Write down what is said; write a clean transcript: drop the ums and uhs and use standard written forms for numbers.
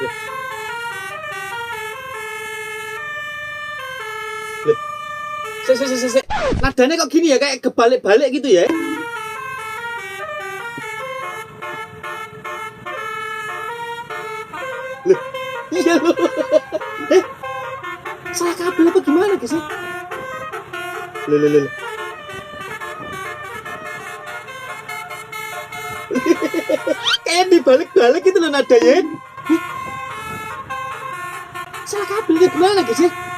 Loh, se. Nadanya kok gini ya, kayak kebalik-balik gitu ya? Loh, iya loh. Eh, salah kabel apa gimana guys ya? Loh. Kayak dibalik-balik gitu loh nadanya. Salah kabel gimana guys ya?